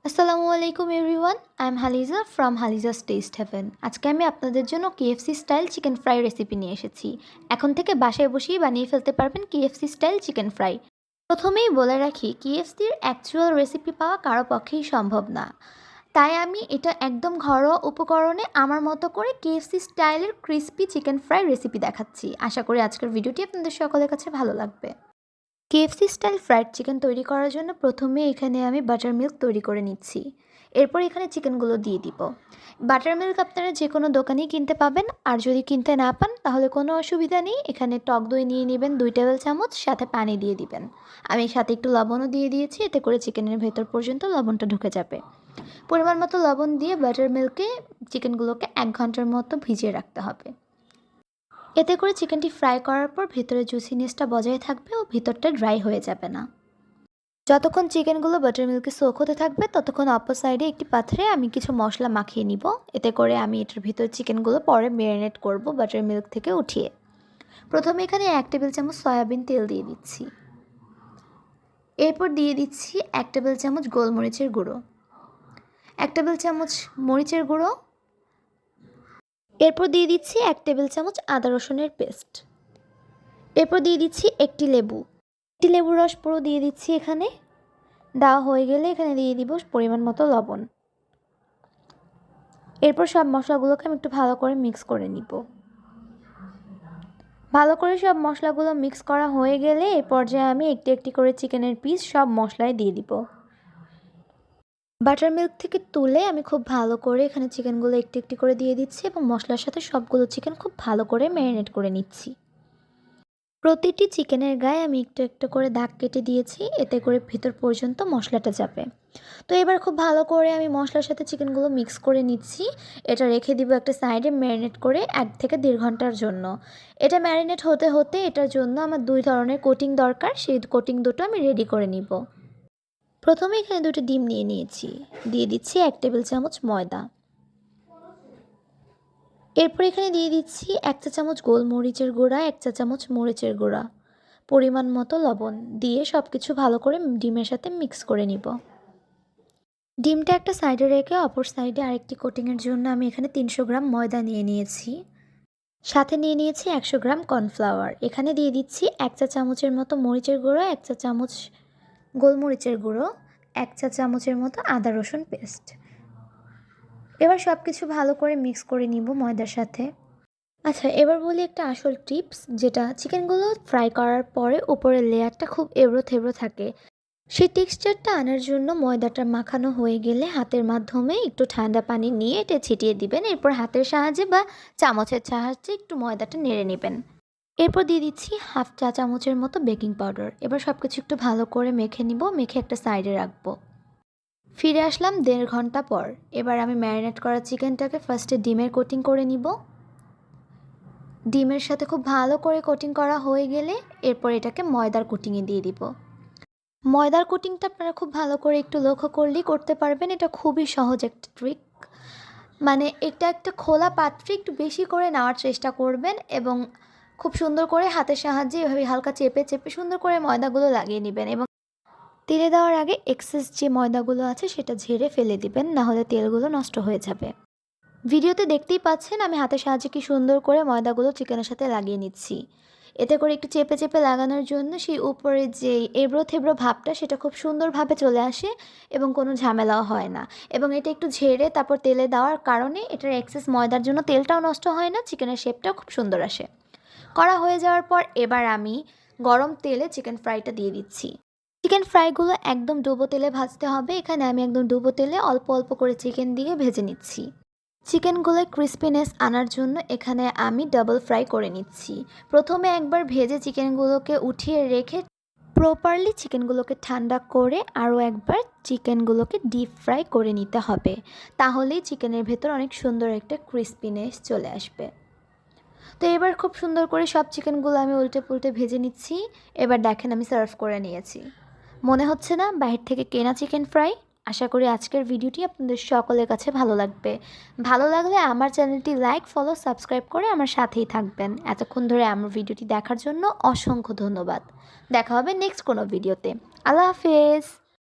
আসসালামু আলাইকুম everyone, I am Halija from Halija's taste heaven. আজকে আমি আপনাদের জন্য KFC style chicken fry recipe নিয়ে এসেছি। এখন থেকে বাসায় বসেই বানিয়ে ফেলতে পারবেন কেএফসি স্টাইল চিকেন ফ্রাই। প্রথমেই বলে রাখি, কেএফসির অ্যাকচুয়াল রেসিপি পাওয়া কারো পক্ষেই সম্ভব না, তাই আমি এটা একদম ঘরোয়া উপকরণে আমার মতো করে কেএফসি স্টাইলের ক্রিস্পি চিকেন ফ্রাই রেসিপি দেখাচ্ছি। আশা করি আজকের ভিডিওটি আপনাদের সকলের কাছে ভালো লাগবে। কেএফসি স্টাইল ফ্রাইড চিকেন তৈরি করার জন্য প্রথমে এখানে আমি বাটার মিল্ক তৈরি করে নিচ্ছি। এরপর এখানে চিকেনগুলো দিয়ে দিব। বাটার মিল্ক আপনারা যে কোনো দোকানেই কিনতে পাবেন, আর যদি কিনতে না পান তাহলে কোনো অসুবিধা নেই। এখানে টক দই নিয়ে নেবেন 2 টেবিল চামচ, সাথে পানি দিয়ে দিবেন। আমি সাথে একটু লবণও দিয়ে দিয়েছি, এতে করে চিকেনের ভেতর পর্যন্ত লবণটা ঢুকে যাবে। পরিমাণ মতো লবণ দিয়ে বাটার মিল্কে চিকেনগুলোকে 1 ঘন্টার মতো ভিজিয়ে রাখতে হবে। এতে করে চিকেনটি ফ্রাই করার পর ভেতরে জুসিনেসটা বজায় থাকবে ও ভিতরটা ড্রাই হয়ে যাবে না। যতক্ষণ চিকেনগুলো বাটার মিল্কে সোক হতে থাকবে ততক্ষণ অপর সাইডে একটি পাত্রে আমি কিছু মশলা মাখিয়ে নিব। এতে করে আমি এটার ভিতর চিকেনগুলো পরে ম্যারিনেট করব বাটার মিল্ক থেকে উঠিয়ে। প্রথমে এখানে 1 টেবিল চামচ সয়াবিন তেল দিয়ে দিচ্ছি। এরপর দিয়ে দিচ্ছি 1 টেবিল চামচ গোলমরিচের গুঁড়ো, 1 টেবিল চামচ মরিচের গুঁড়ো। এরপর দিয়ে দিচ্ছি 1 টেবিল চামচ আদা রসুনের পেস্ট। এরপর দিয়ে দিচ্ছি একটি লেবুর রস পুরো দিয়ে দিচ্ছি। এখানে দেওয়া হয়ে গেলে এখানে দিয়ে দিব পরিমাণ মতো লবণ। এরপর সব মশলাগুলোকে আমি একটু ভালো করে মিক্স করে নিব। ভালো করে সব মশলাগুলো মিক্স করা হয়ে গেলে এই পর্যায়ে আমি একটি একটি করে চিকেনের পিস সব মশলায় দিয়ে দিব। বাটার মিল্ক থেকে তুলে আমি খুব ভালো করে এখানে চিকেনগুলো একটি একটি করে দিয়ে দিচ্ছি এবং মশলার সাথে সবগুলো চিকেন খুব ভালো করে ম্যারিনেট করে নিচ্ছি। প্রতিটি চিকেনের গায়ে আমি একটু একটু করে দাগ কেটে দিয়েছি, এতে করে ভিতর পর্যন্ত মশলাটা যাবে। তো এবার খুব ভালো করে আমি মশলার সাথে চিকেনগুলো মিক্স করে নিচ্ছি। এটা রেখে দিব একটা সাইডে ম্যারিনেট করে 1 থেকে 1.5 ঘন্টার জন্য। এটা ম্যারিনেট হতে হতে এটার জন্য আমার 2 ধরনের কোটিং দরকার, সেই কোটিং দুটো আমি রেডি করে নিব। প্রথমে এখানে 2টি ডিম নিয়ে নিয়েছি, দিয়ে দিচ্ছি 1 টেবিল চামচ ময়দা। এরপর এখানে দিয়ে দিচ্ছি 1 চা চামচ গোলমরিচের গুঁড়া, 1 চা চামচ মরিচের গুঁড়া, পরিমাণ মতো লবণ দিয়ে সব কিছু ভালো করে ডিমের সাথে মিক্স করে নিব। ডিমটা একটা সাইডে রেখে অপর সাইডে আরেকটি কোটিংয়ের জন্য আমি এখানে 300 গ্রাম ময়দা নিয়ে নিয়েছি। সাথে নিয়ে নিয়েছি 100 গ্রাম কর্নফ্লাওয়ার। এখানে দিয়ে দিচ্ছি 1 চা চামচের মতো মরিচের গুঁড়ো, 1 চা চামচ গোলমরিচের গুঁড়ো, 1 চা চামচের মতো আদা রসুন পেস্ট। এবার সব কিছু ভালো করে মিক্স করে নিব ময়দার সাথে। আচ্ছা, এবার বলি একটা আসল টিপস, যেটা চিকেনগুলো ফ্রাই করার পরে উপরের লেয়ারটা খুব এবড়ো থেবড়ো থাকে। সেই টেক্সচারটা আনার জন্য ময়দাটা মাখানো হয়ে গেলে হাতের মাধ্যমে একটু ঠান্ডা পানি নিয়ে এটা ছিটিয়ে দিবেন। এরপর হাতের সাহায্যে বা চামচের সাহায্যে একটু ময়দাটা নেড়ে নেবেন। এরপর দিয়ে দিচ্ছি 1/2 চা চামচের মতো বেকিং পাউডার। এবার সব কিছু একটু ভালো করে মেখে নিব, মেখে একটা সাইডে রাখবো। ফিরে আসলাম 1.5 ঘন্টা পর। এবার আমি ম্যারিনেট করা চিকেনটাকে ফার্স্টে ডিমের কোটিং করে নিব। ডিমের সাথে খুব ভালো করে কোটিং করা হয়ে গেলে এরপর এটাকে ময়দার কোটিংয়ে দিয়ে দিব। ময়দার কোটিংটা আপনারা খুব ভালো করে একটু লক্ষ্য করলেই করতে পারবেন। এটা খুবই সহজ একটা ট্রিক। মানে এটা একটা খোলা পাত্রে একটু বেশি করে নেওয়ার চেষ্টা করবেন এবং খুব সুন্দর করে হাতের সাহায্যে এভাবে হালকা চেপে চেপে সুন্দর করে ময়দাগুলো লাগিয়ে নেবেন এবং তেলে দেওয়ার আগে এক্সেস যে ময়দাগুলো আছে সেটা ঝেড়ে ফেলে দিবেন, নাহলে তেলগুলো নষ্ট হয়ে যাবে। ভিডিওতে দেখতেই পাচ্ছেন আমি হাতের সাহায্যে কি সুন্দর করে ময়দাগুলো চিকেনের সাথে লাগিয়ে নিচ্ছি। এতে করে একটু চেপে চেপে লাগানোর জন্য সেই উপরে যে এবড়ো থেবড়ো ভাবটা সেটা খুব সুন্দরভাবে চলে আসে এবং কোনো ঝামেলাও হয় না। এবং এটা একটু ঝেড়ে তারপর তেলে দেওয়ার কারণে এটার এক্সেস ময়দার জন্য তেলটাও নষ্ট হয় না, চিকেনের শেপটাও খুব সুন্দর আসে। করা হয়ে যাওয়ার পর এবার আমি গরম তেলে চিকেন ফ্রাইটা দিয়ে দিচ্ছি। চিকেন ফ্রাইগুলো একদম ডুবো তেলে ভাজতে হবে। এখানে আমি একদম ডুবো তেলে অল্প অল্প করে চিকেন দিয়ে ভেজে নিচ্ছি। চিকেনগুলোয় ক্রিস্পিনেস আনার জন্য এখানে আমি ডাবল ফ্রাই করে নিচ্ছি। প্রথমে একবার ভেজে চিকেনগুলোকে উঠিয়ে রেখে প্রপারলি চিকেনগুলোকে ঠান্ডা করে আরও একবার চিকেনগুলোকে ডিপ ফ্রাই করে নিতে হবে, তাহলেই চিকেনের ভেতর অনেক সুন্দর একটা ক্রিস্পিনেস চলে আসবে। তো এবার খুব সুন্দর করে সব চিকেনগুলো আমি উল্টে পুল্টে ভেজে নিচ্ছি। এবার দেখেন আমি সার্ভ করে নিয়েছি। মনে হচ্ছে না বাইরে থেকে কেনা চিকেন ফ্রাই? আশা করি আজকের ভিডিওটি আপনাদের সকলের কাছে ভালো লাগবে। ভালো লাগলে আমার চ্যানেলটি লাইক, ফলো, সাবস্ক্রাইব করে আমার সাথেই থাকবেন। এতক্ষণ ধরে আমার ভিডিওটি দেখার জন্য অসংখ্য ধন্যবাদ। দেখা হবে নেক্সট কোনো ভিডিওতে। আল্লাহ হাফেজ।